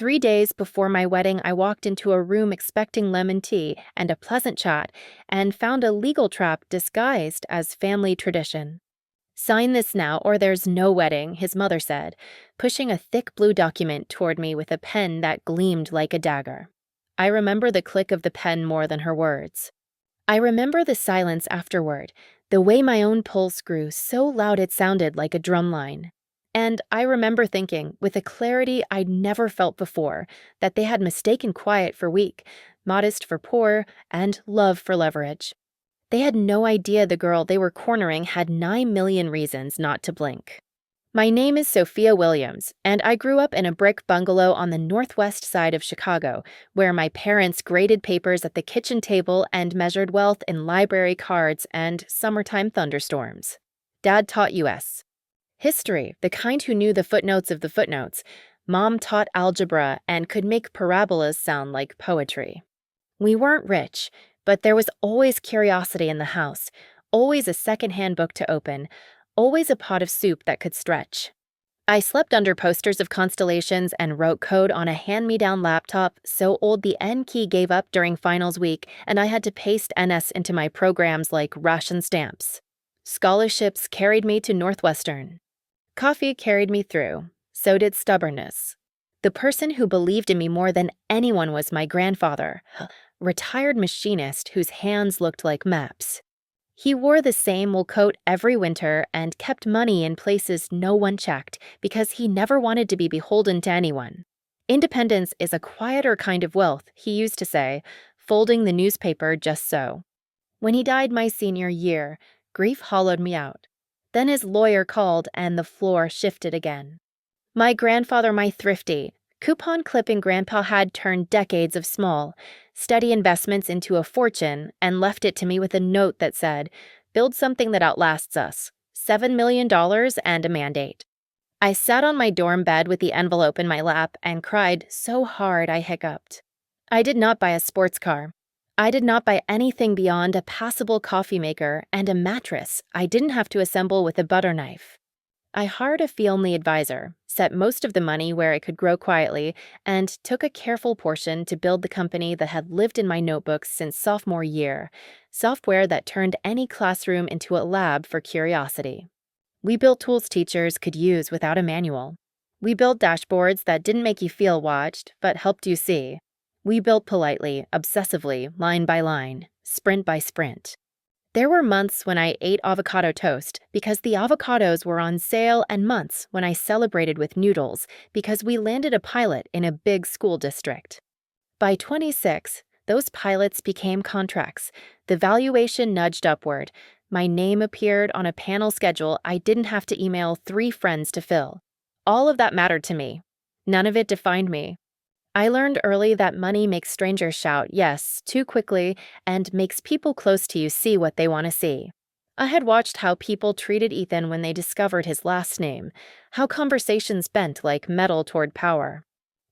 3 days before my wedding, I walked into a room expecting lemon tea and a pleasant chat and found a legal trap disguised as family tradition. "Sign this now or there's no wedding," his mother said, pushing a thick blue document toward me with a pen that gleamed like a dagger. I remember the click of the pen more than her words. I remember the silence afterward, the way my own pulse grew so loud it sounded like a drumline. And I remember thinking, with a clarity I'd never felt before, that they had mistaken quiet for weak, modest for poor, and love for leverage. They had no idea the girl they were cornering had 9 million reasons not to blink. My name is Sophia Williams, and I grew up in a brick bungalow on the northwest side of Chicago, where my parents graded papers at the kitchen table and measured wealth in library cards and summertime thunderstorms. Dad taught US history, the kind who knew the footnotes of the footnotes. Mom taught algebra and could make parabolas sound like poetry. We weren't rich, but there was always curiosity in the house, always a second-hand book to open, always a pot of soup that could stretch. I slept under posters of constellations and wrote code on a hand-me-down laptop so old the N key gave up during finals week and I had to paste NS into my programs like ration stamps. Scholarships carried me to Northwestern. Coffee carried me through. So did stubbornness. The person who believed in me more than anyone was my grandfather, retired machinist whose hands looked like maps. He wore the same wool coat every winter and kept money in places no one checked because he never wanted to be beholden to anyone. Independence is a quieter kind of wealth, he used to say, folding the newspaper just so. When he died my senior year, grief hollowed me out. Then his lawyer called and the floor shifted again. My grandfather, my thrifty, coupon-clipping grandpa had turned decades of small, steady investments into a fortune and left it to me with a note that said, "Build something that outlasts us. $7 million and a mandate." I sat on my dorm bed with the envelope in my lap and cried so hard I hiccuped. I did not buy a sports car. I did not buy anything beyond a passable coffee maker and a mattress I didn't have to assemble with a butter knife. I hired a fee-only advisor, set most of the money where it could grow quietly, and took a careful portion to build the company that had lived in my notebooks since sophomore year, software that turned any classroom into a lab for curiosity. We built tools teachers could use without a manual. We built dashboards that didn't make you feel watched, but helped you see. We built politely, obsessively, line by line, sprint by sprint. There were months when I ate avocado toast because the avocados were on sale and months when I celebrated with noodles because we landed a pilot in a big school district. By 26, those pilots became contracts. The valuation nudged upward. My name appeared on a panel schedule I didn't have to email 3 friends to fill. All of that mattered to me. None of it defined me. I learned early that money makes strangers shout yes too quickly and makes people close to you see what they want to see. I had watched how people treated Ethan when they discovered his last name, how conversations bent like metal toward power.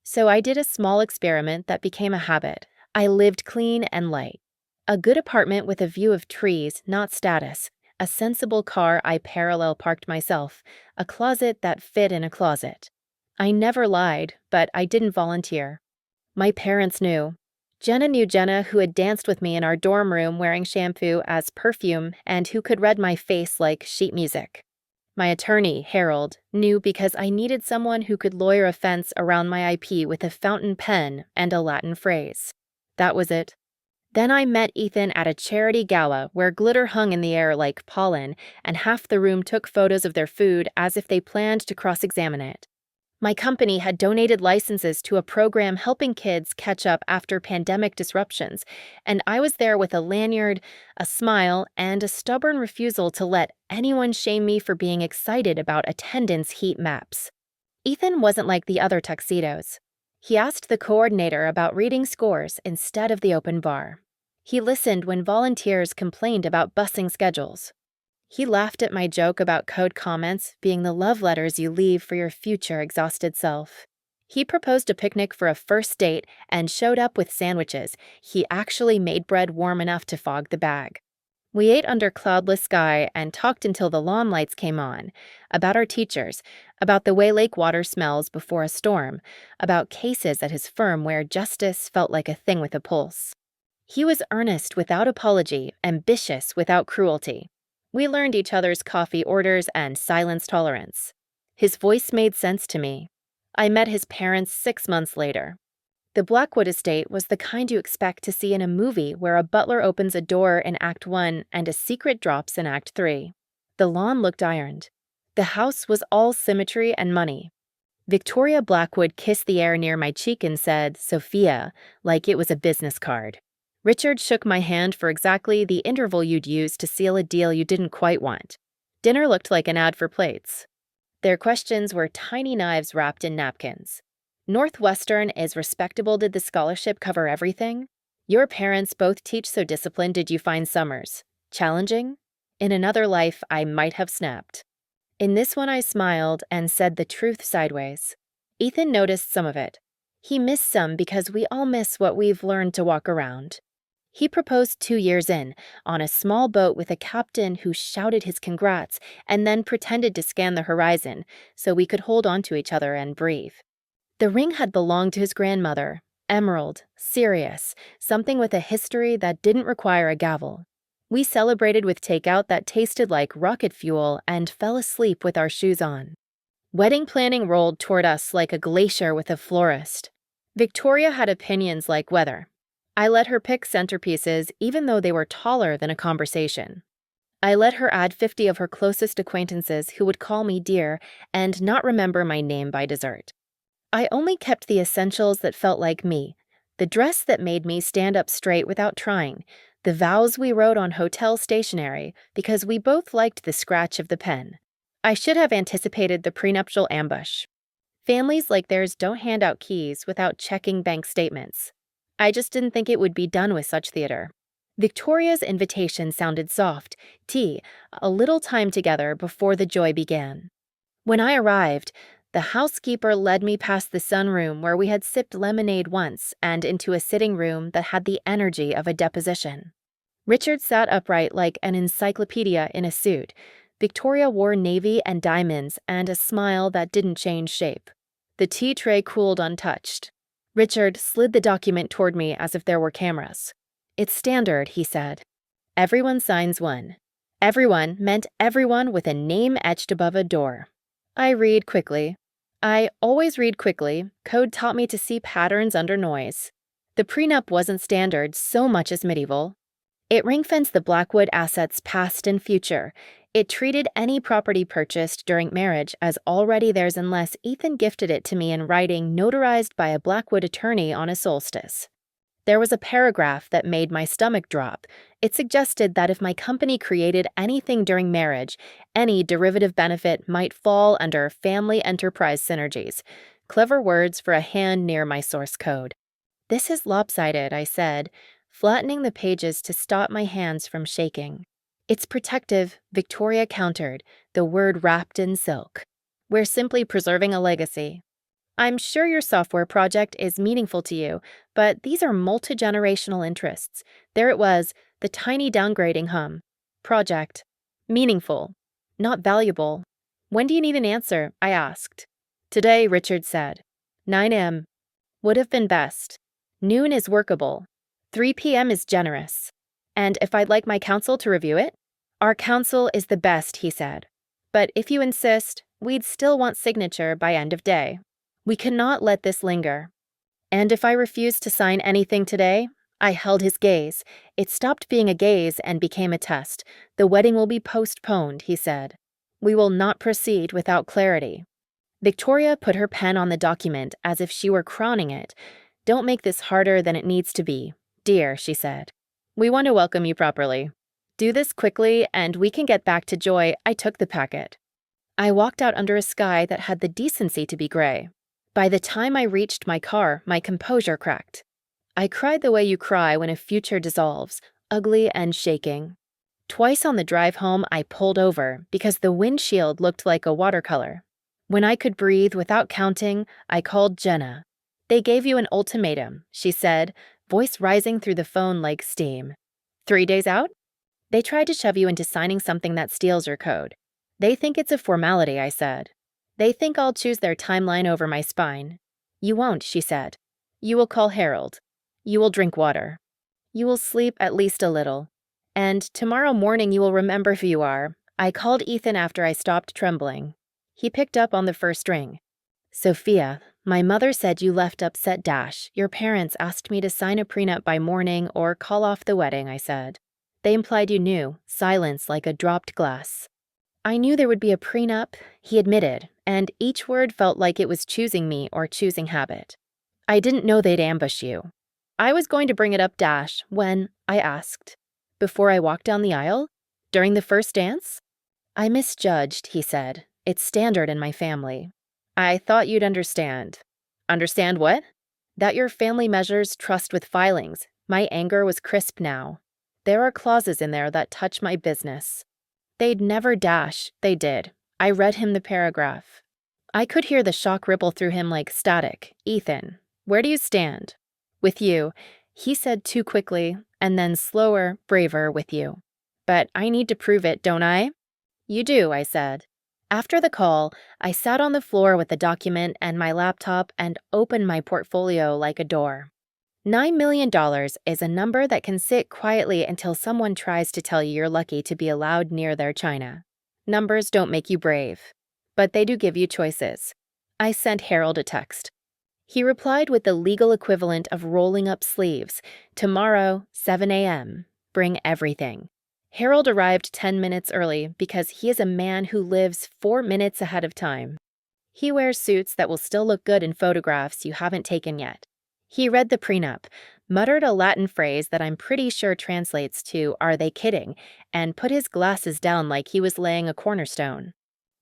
So I did a small experiment that became a habit. I lived clean and light. A good apartment with a view of trees, not status. A sensible car I parallel parked myself. A closet that fit in a closet. I never lied, but I didn't volunteer. My parents knew. Jenna knew Jenna, who had danced with me in our dorm room wearing shampoo as perfume and who could read my face like sheet music. My attorney, Harold, knew because I needed someone who could lawyer a fence around my IP with a fountain pen and a Latin phrase. That was it. Then I met Ethan at a charity gala where glitter hung in the air like pollen and half the room took photos of their food as if they planned to cross-examine it. My company had donated licenses to a program helping kids catch up after pandemic disruptions, and I was there with a lanyard, a smile, and a stubborn refusal to let anyone shame me for being excited about attendance heat maps. Ethan wasn't like the other tuxedos. He asked the coordinator about reading scores instead of the open bar. He listened when volunteers complained about busing schedules. He laughed at my joke about code comments being the love letters you leave for your future exhausted self. He proposed a picnic for a first date and showed up with sandwiches. He actually made bread warm enough to fog the bag. We ate under cloudless sky and talked until the lawn lights came on, about our teachers, about the way lake water smells before a storm, about cases at his firm where justice felt like a thing with a pulse. He was earnest without apology, ambitious without cruelty. We learned each other's coffee orders and silence tolerance. His voice made sense to me. I met his parents 6 months later. The Blackwood estate was the kind you expect to see in a movie where a butler opens a door in Act 1 and a secret drops in Act 3. The lawn looked ironed. The house was all symmetry and money. Victoria Blackwood kissed the air near my cheek and said, "Sophia," like it was a business card. Richard shook my hand for exactly the interval you'd use to seal a deal you didn't quite want. Dinner looked like an ad for plates. Their questions were tiny knives wrapped in napkins. Northwestern is respectable. Did the scholarship cover everything? Your parents both teach so disciplined. Did you find summers challenging? In another life, I might have snapped. In this one, I smiled and said the truth sideways. Ethan noticed some of it. He missed some because we all miss what we've learned to walk around. He proposed 2 years in, on a small boat with a captain who shouted his congrats and then pretended to scan the horizon so we could hold on to each other and breathe. The ring had belonged to his grandmother, emerald, serious, something with a history that didn't require a gavel. We celebrated with takeout that tasted like rocket fuel and fell asleep with our shoes on. Wedding planning rolled toward us like a glacier with a florist. Victoria had opinions like weather. I let her pick centerpieces even though they were taller than a conversation. I let her add 50 of her closest acquaintances who would call me dear and not remember my name by dessert. I only kept the essentials that felt like me, the dress that made me stand up straight without trying, the vows we wrote on hotel stationery because we both liked the scratch of the pen. I should have anticipated the prenuptial ambush. Families like theirs don't hand out keys without checking bank statements. I just didn't think it would be done with such theater. Victoria's invitation sounded soft, tea, a little time together before the joy began. When I arrived, the housekeeper led me past the sunroom where we had sipped lemonade once and into a sitting room that had the energy of a deposition. Richard sat upright like an encyclopedia in a suit. Victoria wore navy and diamonds and a smile that didn't change shape. The tea tray cooled untouched. Richard slid the document toward me as if there were cameras. "It's standard," he said. "Everyone signs one." Everyone meant everyone with a name etched above a door. I read quickly. I always read quickly. Code taught me to see patterns under noise. The prenup wasn't standard so much as medieval. It ring-fenced the Blackwood assets past and future. It treated any property purchased during marriage as already theirs unless Ethan gifted it to me in writing notarized by a Blackwood attorney on a solstice. There was a paragraph that made my stomach drop. It suggested that if my company created anything during marriage, any derivative benefit might fall under family enterprise synergies. Clever words for a hand near my source code. "This is lopsided," I said, flattening the pages to stop my hands from shaking. "It's protective," Victoria countered, the word wrapped in silk. "We're simply preserving a legacy. I'm sure your software project is meaningful to you, but these are multi-generational interests." There it was, the tiny downgrading hum. Project. Meaningful. Not valuable. "When do you need an answer?" I asked. "Today," Richard said. 9 a.m. Would have been best. Noon is workable. 3 p.m. is generous. And if I'd like my counsel to review it? "Our counsel is the best," he said. "But if you insist, we'd still want signature by end of day. We cannot let this linger." "And if I refuse to sign anything today?" I held his gaze. It stopped being a gaze and became a test. "The wedding will be postponed," he said. "We will not proceed without clarity." Victoria put her pen on the document as if she were crowning it. "Don't make this harder than it needs to be, dear," she said. "We want to welcome you properly. Do this quickly and we can get back to joy." I took the packet. I walked out under a sky that had the decency to be gray. By the time I reached my car, my composure cracked. I cried the way you cry when a future dissolves, ugly and shaking. Twice on the drive home, I pulled over because the windshield looked like a watercolor. When I could breathe without counting, I called Jenna. "They gave you an ultimatum," she said, voice rising through the phone like steam. 3 days out? They tried to shove you into signing something that steals your code. They think it's a formality, I said. They think I'll choose their timeline over my spine. You won't, she said. You will call Harold. You will drink water. You will sleep at least a little. And tomorrow morning you will remember who you are. I called Ethan after I stopped trembling. He picked up on the first ring. Sophia, my mother said you left upset. Your parents asked me to sign a prenup by morning or call off the wedding, I said. They implied you knew, silence like a dropped glass. I knew there would be a prenup, he admitted, and each word felt like it was choosing me or choosing habit. I didn't know they'd ambush you. I was going to bring it up, when, I asked. Before I walked down the aisle? During the first dance? I misjudged, he said. It's standard in my family. I thought you'd understand. Understand what? That your family measures trust with filings. My anger was crisp now. There are clauses in there that touch my business. They'd never they did. I read him the paragraph. I could hear the shock ripple through him like static. Ethan, where do you stand? With you, he said too quickly, and then slower, braver, with you. But I need to prove it, don't I? You do, I said. After the call, I sat on the floor with the document and my laptop and opened my portfolio like a door. $9 million is a number that can sit quietly until someone tries to tell you you're lucky to be allowed near their china. Numbers don't make you brave, but they do give you choices. I sent Harold a text. He replied with the legal equivalent of rolling up sleeves. Tomorrow, 7 a.m. Bring everything. Harold arrived 10 minutes early because he is a man who lives 4 minutes ahead of time. He wears suits that will still look good in photographs you haven't taken yet. He read the prenup, muttered a Latin phrase that I'm pretty sure translates to, "Are they kidding?" and put his glasses down like he was laying a cornerstone.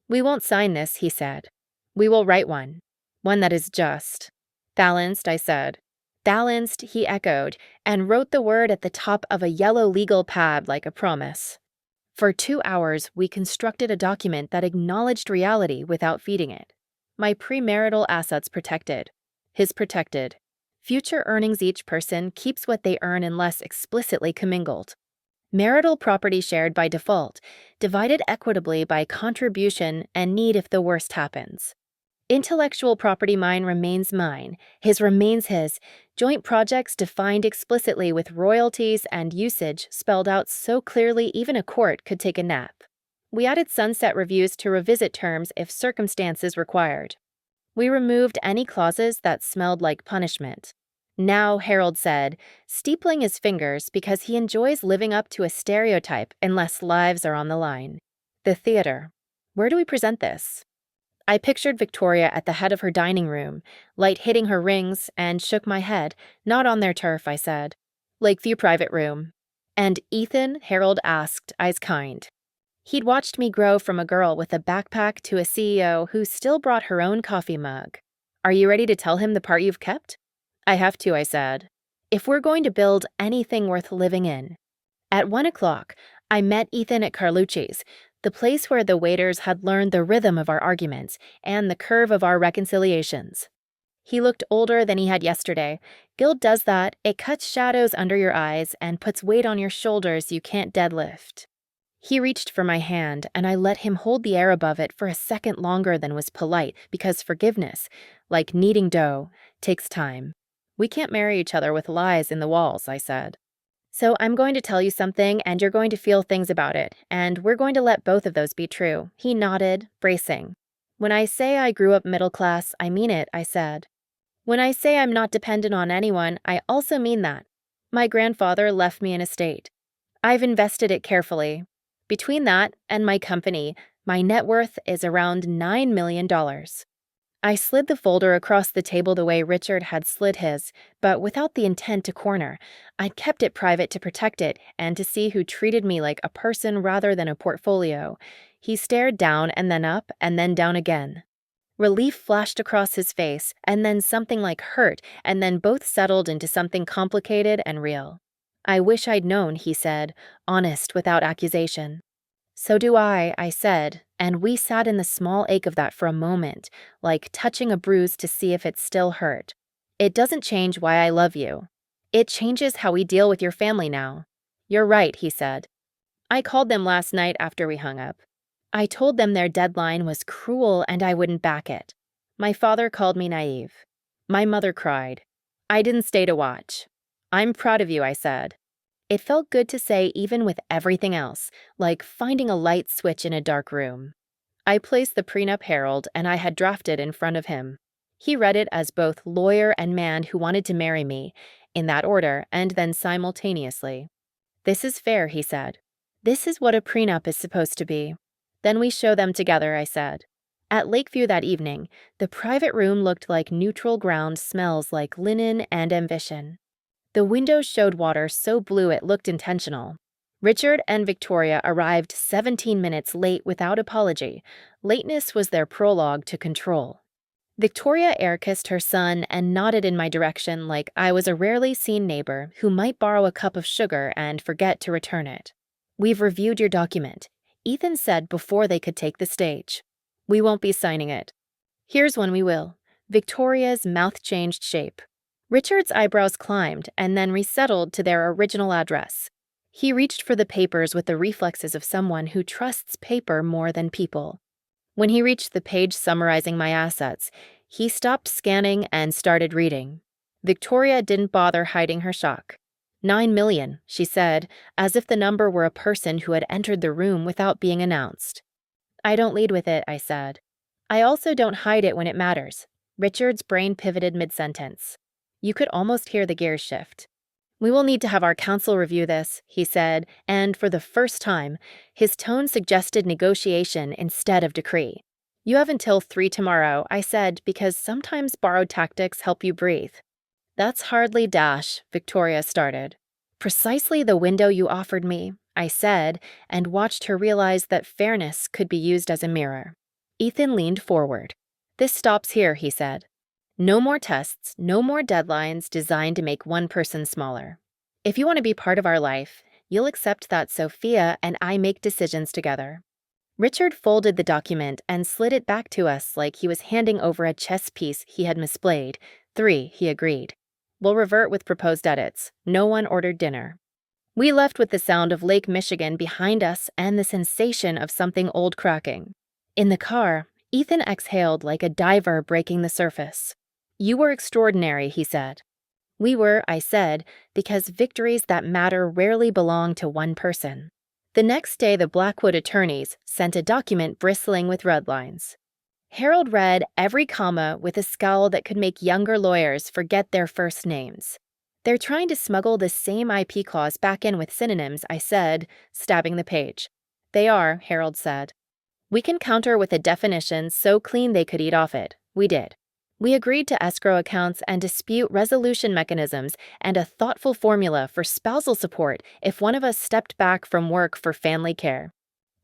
We won't sign this, he said. We will write one. One that is just. Balanced, I said. Balanced, he echoed, and wrote the word at the top of a yellow legal pad like a promise. For 2 hours, we constructed a document that acknowledged reality without feeding it. My premarital assets protected. His protected. Future earnings, each person keeps what they earn unless explicitly commingled. Marital property shared by default, divided equitably by contribution and need if the worst happens. Intellectual property, mine remains mine, his remains his, joint projects defined explicitly with royalties and usage spelled out so clearly even a court could take a nap. We added sunset reviews to revisit terms if circumstances required. We removed any clauses that smelled like punishment. Now, Harold said, steepling his fingers because he enjoys living up to a stereotype unless lives are on the line. The theater. Where do we present this? I pictured Victoria at the head of her dining room, light hitting her rings, and shook my head. Not on their turf, I said. Lakeview private room. And Ethan, Harold asked, eyes kind. He'd watched me grow from a girl with a backpack to a CEO who still brought her own coffee mug. Are you ready to tell him the part you've kept? I have to, I said. If we're going to build anything worth living in. At 1 o'clock, I met Ethan at Carlucci's, the place where the waiters had learned the rhythm of our arguments and the curve of our reconciliations. He looked older than he had yesterday. Guilt does that. It cuts shadows under your eyes and puts weight on your shoulders you can't deadlift. He reached for my hand, and I let him hold the air above it for a second longer than was polite, because forgiveness, like kneading dough, takes time. We can't marry each other with lies in the walls, I said. So I'm going to tell you something, and you're going to feel things about it, and we're going to let both of those be true. He nodded, bracing. When I say I grew up middle class, I mean it, I said. When I say I'm not dependent on anyone, I also mean that. My grandfather left me an estate. I've invested it carefully. Between that and my company, my net worth is around $9 million. I slid the folder across the table the way Richard had slid his, but without the intent to corner. I'd kept it private to protect it and to see who treated me like a person rather than a portfolio. He stared down and then up and then down again. Relief flashed across his face, and then something like hurt, and then both settled into something complicated and real. I wish I'd known, he said, honest without accusation. So do I said, and we sat in the small ache of that for a moment, like touching a bruise to see if it still hurt. It doesn't change why I love you. It changes how we deal with your family now. You're right, he said. I called them last night after we hung up. I told them their deadline was cruel and I wouldn't back it. My father called me naive. My mother cried. I didn't stay to watch. I'm proud of you, I said. It felt good to say even with everything else, like finding a light switch in a dark room. I placed the prenup Harold and I had drafted in front of him. He read it as both lawyer and man who wanted to marry me, in that order, and then simultaneously. This is fair, he said. This is what a prenup is supposed to be. Then we show them together, I said. At Lakeview that evening, the private room looked like neutral ground smells like linen and ambition. The windows showed water so blue it looked intentional. Richard and Victoria arrived 17 minutes late without apology. Lateness was their prologue to control. Victoria air-kissed her son and nodded in my direction like I was a rarely seen neighbor who might borrow a cup of sugar and forget to return it. We've reviewed your document, Ethan said before they could take the stage. We won't be signing it. Here's when we will. Victoria's mouth changed shape. Richard's eyebrows climbed and then resettled to their original address. He reached for the papers with the reflexes of someone who trusts paper more than people. When he reached the page summarizing my assets, he stopped scanning and started reading. Victoria didn't bother hiding her shock. 9 million, she said, as if the number were a person who had entered the room without being announced. I don't lead with it, I said. I also don't hide it when it matters. Richard's brain pivoted mid-sentence. You could almost hear the gears shift. We will need to have our counsel review this, he said, and for the first time, his tone suggested negotiation instead of decree. You have until 3 tomorrow, I said, because sometimes borrowed tactics help you breathe. That's hardly dash, Victoria started. Precisely the window you offered me, I said, and watched her realize that fairness could be used as a mirror. Ethan leaned forward. This stops here, he said. No more tests, no more deadlines designed to make one person smaller. If you want to be part of our life, you'll accept that Sophia and I make decisions together. Richard folded the document and slid it back to us like he was handing over a chess piece he had misplayed. 3, he agreed. We'll revert with proposed edits. No one ordered dinner. We left with the sound of Lake Michigan behind us and the sensation of something old cracking. In the car, Ethan exhaled like a diver breaking the surface. You were extraordinary, he said. We were, I said, because victories that matter rarely belong to one person. The next day, the Blackwood attorneys sent a document bristling with red lines. Harold read every comma with a scowl that could make younger lawyers forget their first names. They're trying to smuggle the same IP clause back in with synonyms, I said, stabbing the page. They are, Harold said. We can counter with a definition so clean they could eat off it. We did. We agreed to escrow accounts and dispute resolution mechanisms and a thoughtful formula for spousal support if one of us stepped back from work for family care.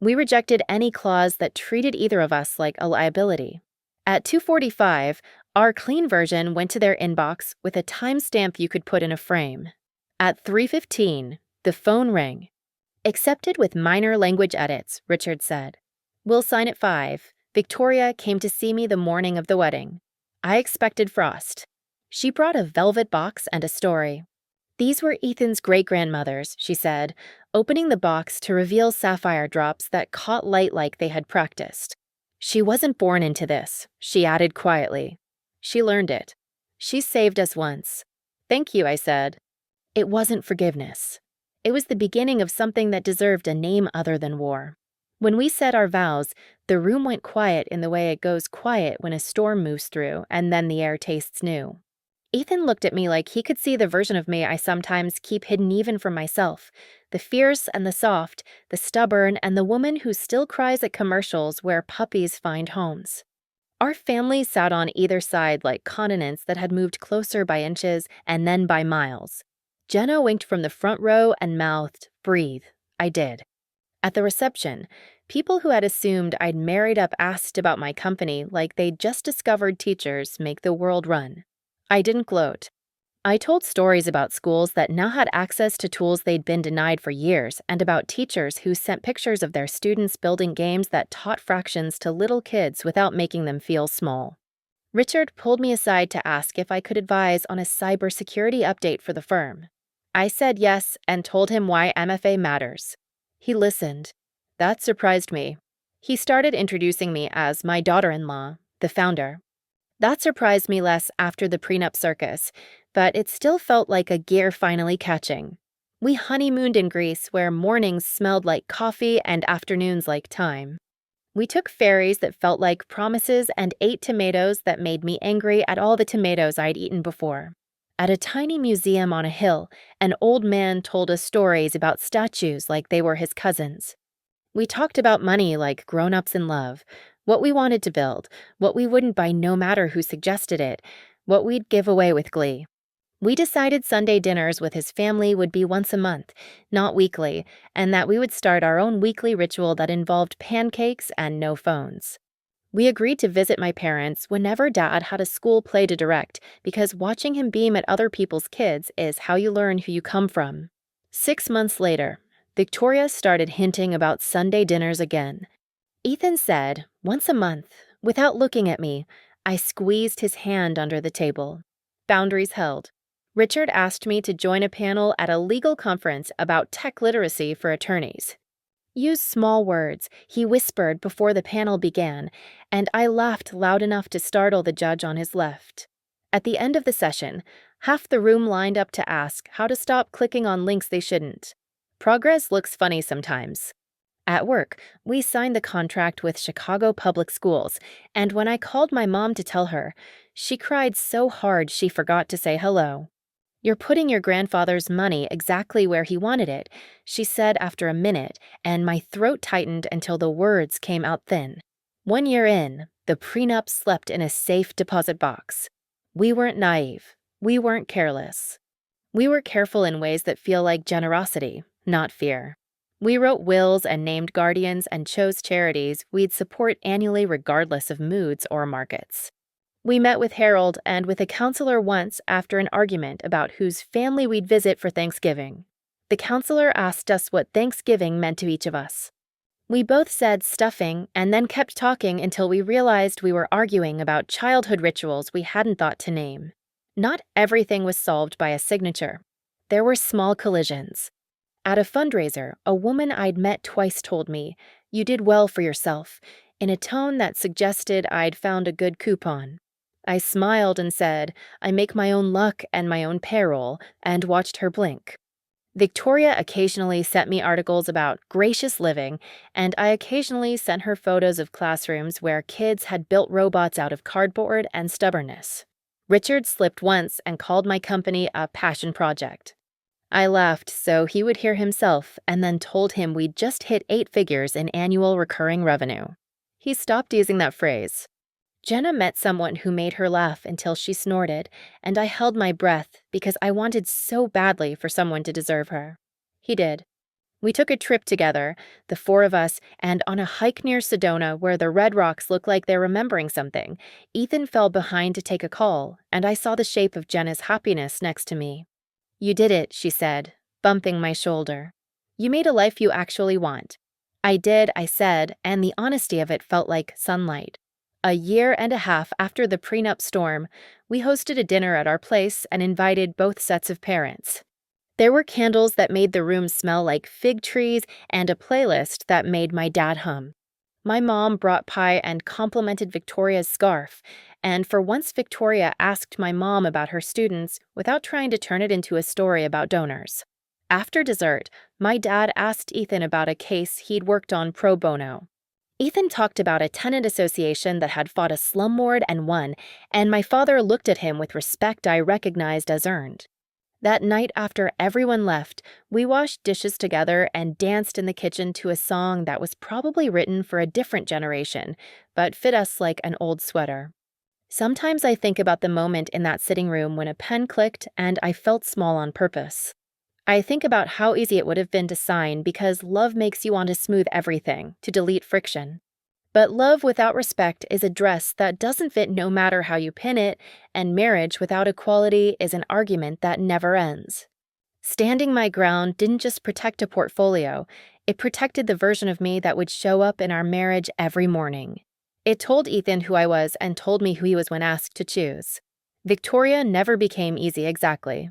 We rejected any clause that treated either of us like a liability. At 2:45, our clean version went to their inbox with a timestamp you could put in a frame. At 3:15, the phone rang. Accepted with minor language edits, Richard said. We'll sign at 5. Victoria came to see me the morning of the wedding. I expected frost. She brought a velvet box and a story. These were Ethan's great-grandmother's, she said, opening the box to reveal sapphire drops that caught light like they had practiced. She wasn't born into this, she added quietly. She learned it. She saved us once. Thank you, I said. It wasn't forgiveness. It was the beginning of something that deserved a name other than war. When we said our vows, the room went quiet in the way it goes quiet when a storm moves through and then the air tastes new. Ethan looked at me like he could see the version of me I sometimes keep hidden even from myself, the fierce and the soft, the stubborn and the woman who still cries at commercials where puppies find homes. Our family sat on either side like continents that had moved closer by inches and then by miles. Jenna winked from the front row and mouthed, "Breathe." I did. At the reception, people who had assumed I'd married up asked about my company like they'd just discovered teachers make the world run. I didn't gloat. I told stories about schools that now had access to tools they'd been denied for years and about teachers who sent pictures of their students building games that taught fractions to little kids without making them feel small. Richard pulled me aside to ask if I could advise on a cybersecurity update for the firm. I said yes and told him why MFA matters. He listened. That surprised me. He started introducing me as my daughter-in-law, the founder. That surprised me less after the prenup circus, but it still felt like a gear finally catching. We honeymooned in Greece, where mornings smelled like coffee and afternoons like thyme. We took ferries that felt like promises and ate tomatoes that made me angry at all the tomatoes I'd eaten before. At a tiny museum on a hill, an old man told us stories about statues like they were his cousins. We talked about money like grown-ups in love, what we wanted to build, what we wouldn't buy no matter who suggested it, what we'd give away with glee. We decided Sunday dinners with his family would be once a month, not weekly, and that we would start our own weekly ritual that involved pancakes and no phones. We agreed to visit my parents whenever Dad had a school play to direct, because watching him beam at other people's kids is how you learn who you come from. 6 months later, Victoria started hinting about Sunday dinners again. Ethan said, once a month, without looking at me. I squeezed his hand under the table. Boundaries held. Richard asked me to join a panel at a legal conference about tech literacy for attorneys. Use small words, he whispered before the panel began, and I laughed loud enough to startle the judge on his left. At the end of the session, half the room lined up to ask how to stop clicking on links they shouldn't. Progress looks funny sometimes. At work, we signed the contract with Chicago Public Schools, and when I called my mom to tell her, she cried so hard she forgot to say hello. You're putting your grandfather's money exactly where he wanted it, she said after a minute, and my throat tightened until the words came out thin. 1 year in, the prenup slept in a safe deposit box. We weren't naive. We weren't careless. We were careful in ways that feel like generosity, not fear. We wrote wills and named guardians and chose charities we'd support annually regardless of moods or markets. We met with Harold and with a counselor once after an argument about whose family we'd visit for Thanksgiving. The counselor asked us what Thanksgiving meant to each of us. We both said stuffing and then kept talking until we realized we were arguing about childhood rituals we hadn't thought to name. Not everything was solved by a signature. There were small collisions. At a fundraiser, a woman I'd met twice told me, "You did well for yourself," in a tone that suggested I'd found a good coupon. I smiled and said, "I make my own luck and my own payroll," and watched her blink. Victoria occasionally sent me articles about gracious living, and I occasionally sent her photos of classrooms where kids had built robots out of cardboard and stubbornness. Richard slipped once and called my company a passion project. I laughed so he would hear himself and then told him we'd just hit 8 figures in annual recurring revenue. He stopped using that phrase. Jenna met someone who made her laugh until she snorted, and I held my breath because I wanted so badly for someone to deserve her. He did. We took a trip together, the 4 of us, and on a hike near Sedona where the red rocks look like they're remembering something, Ethan fell behind to take a call, and I saw the shape of Jenna's happiness next to me. "You did it," she said, bumping my shoulder. "You made a life you actually want." I did, I said, and the honesty of it felt like sunlight. A year and a half after the prenup storm, we hosted a dinner at our place and invited both sets of parents. There were candles that made the room smell like fig trees and a playlist that made my dad hum. My mom brought pie and complimented Victoria's scarf, and for once Victoria asked my mom about her students without trying to turn it into a story about donors. After dessert, my dad asked Ethan about a case he'd worked on pro bono. Ethan talked about a tenant association that had fought a slumlord and won, and my father looked at him with respect I recognized as earned. That night after everyone left, we washed dishes together and danced in the kitchen to a song that was probably written for a different generation, but fit us like an old sweater. Sometimes I think about the moment in that sitting room when a pen clicked and I felt small on purpose. I think about how easy it would have been to sign because love makes you want to smooth everything, to delete friction. But love without respect is a dress that doesn't fit no matter how you pin it, and marriage without equality is an argument that never ends. Standing my ground didn't just protect a portfolio, it protected the version of me that would show up in our marriage every morning. It told Ethan who I was and told me who he was when asked to choose. Victoria never became easy exactly.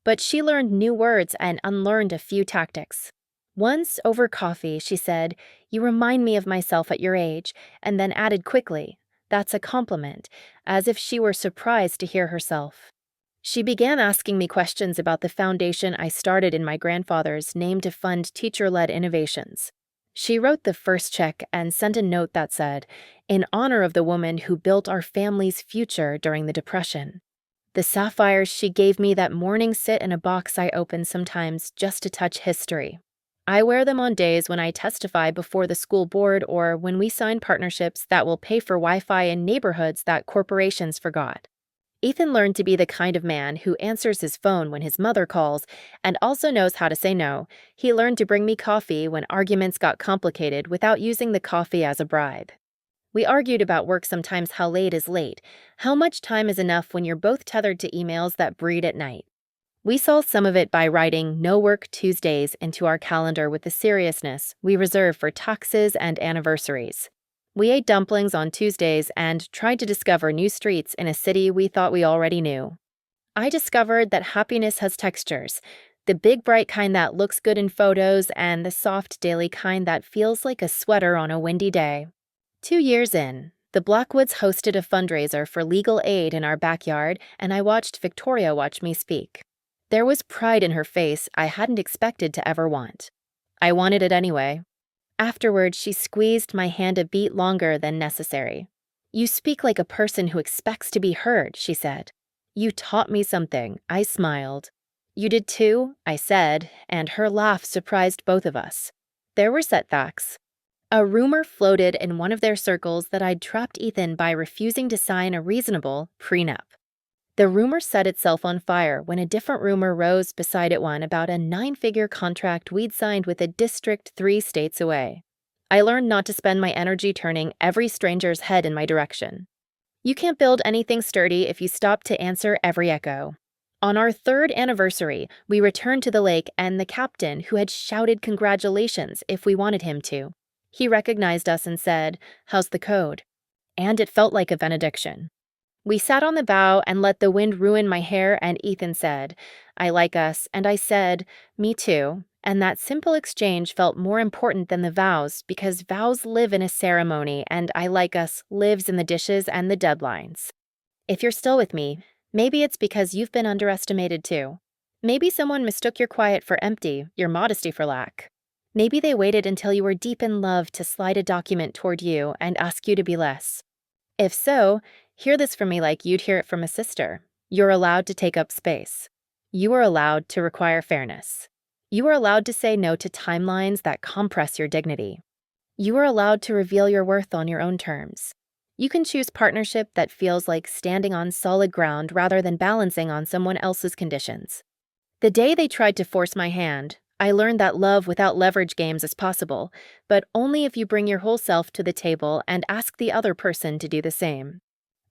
But she learned new words and unlearned a few tactics. Once, over coffee, she said, "You remind me of myself at your age," and then added quickly, "That's a compliment," as if she were surprised to hear herself. She began asking me questions about the foundation I started in my grandfather's name to fund teacher-led innovations. She wrote the first check and sent a note that said, "In honor of the woman who built our family's future during the Depression." The sapphires she gave me that morning sit in a box I open sometimes just to touch history. I wear them on days when I testify before the school board or when we sign partnerships that will pay for Wi-Fi in neighborhoods that corporations forgot. Ethan learned to be the kind of man who answers his phone when his mother calls and also knows how to say no. He learned to bring me coffee when arguments got complicated without using the coffee as a bribe. We argued about work sometimes, how late is late, how much time is enough when you're both tethered to emails that breed at night. We solved some of it by writing "No Work Tuesdays" into our calendar with the seriousness we reserve for taxes and anniversaries. We ate dumplings on Tuesdays and tried to discover new streets in a city we thought we already knew. I discovered that happiness has textures, the big bright kind that looks good in photos and the soft daily kind that feels like a sweater on a windy day. 2 years in, the Blackwoods hosted a fundraiser for legal aid in our backyard, and I watched Victoria watch me speak. There was pride in her face I hadn't expected to ever want. I wanted it anyway. Afterward, she squeezed my hand a beat longer than necessary. "You speak like a person who expects to be heard," she said. "You taught me something," I smiled. "You did too," I said, and her laugh surprised both of us. There were setbacks. A rumor floated in one of their circles that I'd trapped Ethan by refusing to sign a reasonable prenup. The rumor set itself on fire when a different rumor rose beside it one about a 9-figure contract we'd signed with a district 3 states away. I learned not to spend my energy turning every stranger's head in my direction. You can't build anything sturdy if you stop to answer every echo. On our 3rd anniversary, we returned to the lake and the captain, who had shouted congratulations if we wanted him to. He recognized us and said, "How's the code?" And it felt like a benediction. We sat on the bow and let the wind ruin my hair, and Ethan said, "I like us," and I said, "Me too," and that simple exchange felt more important than the vows because vows live in a ceremony and "I like us" lives in the dishes and the deadlines. If you're still with me, maybe it's because you've been underestimated too. Maybe someone mistook your quiet for empty, your modesty for lack. Maybe they waited until you were deep in love to slide a document toward you and ask you to be less. If so, hear this from me like you'd hear it from a sister. You're allowed to take up space. You are allowed to require fairness. You are allowed to say no to timelines that compress your dignity. You are allowed to reveal your worth on your own terms. You can choose partnership that feels like standing on solid ground rather than balancing on someone else's conditions. The day they tried to force my hand, I learned that love without leverage games is possible, but only if you bring your whole self to the table and ask the other person to do the same.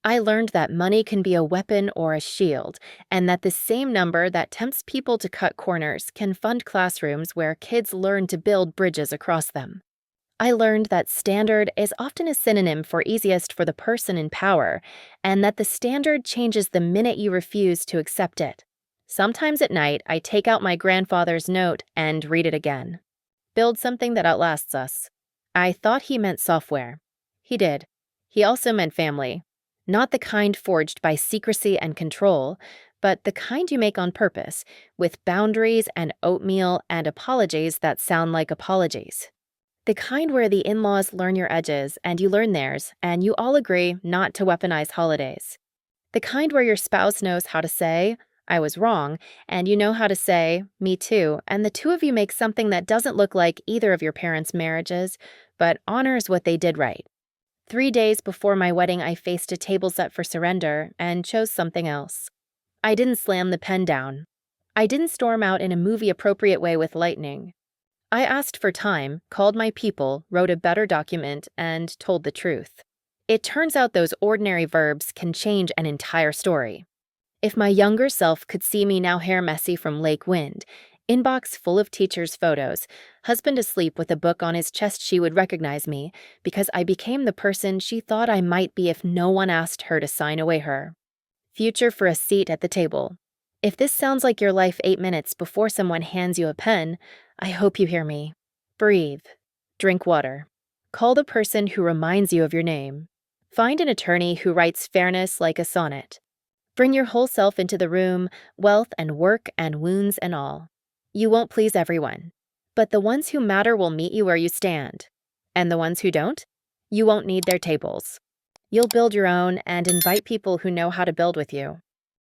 I learned that money can be a weapon or a shield, and that the same number that tempts people to cut corners can fund classrooms where kids learn to build bridges across them. I learned that standard is often a synonym for easiest for the person in power, and that the standard changes the minute you refuse to accept it. Sometimes at night, I take out my grandfather's note and read it again. Build something that outlasts us. I thought he meant software. He did. He also meant family. Not the kind forged by secrecy and control, but the kind you make on purpose, with boundaries and oatmeal and apologies that sound like apologies. The kind where the in-laws learn your edges and you learn theirs, and you all agree not to weaponize holidays. The kind where your spouse knows how to say, "I was wrong," and you know how to say, "Me too," and the two of you make something that doesn't look like either of your parents' marriages, but honors what they did right. 3 days before my wedding, I faced a table set for surrender and chose something else. I didn't slam the pen down. I didn't storm out in a movie-appropriate way with lightning. I asked for time, called my people, wrote a better document, and told the truth. It turns out those ordinary verbs can change an entire story. If my younger self could see me now hair messy from lake wind, inbox full of teachers' photos, husband asleep with a book on his chest, she would recognize me because I became the person she thought I might be if no one asked her to sign away her. Future for a seat at the table. If this sounds like your life 8 minutes before someone hands you a pen, I hope you hear me. Breathe. Drink water. Call the person who reminds you of your name. Find an attorney who writes fairness like a sonnet. Bring your whole self into the room, wealth and work and wounds and all. You won't please everyone, but the ones who matter will meet you where you stand. And the ones who don't? You won't need their tables. You'll build your own and invite people who know how to build with you.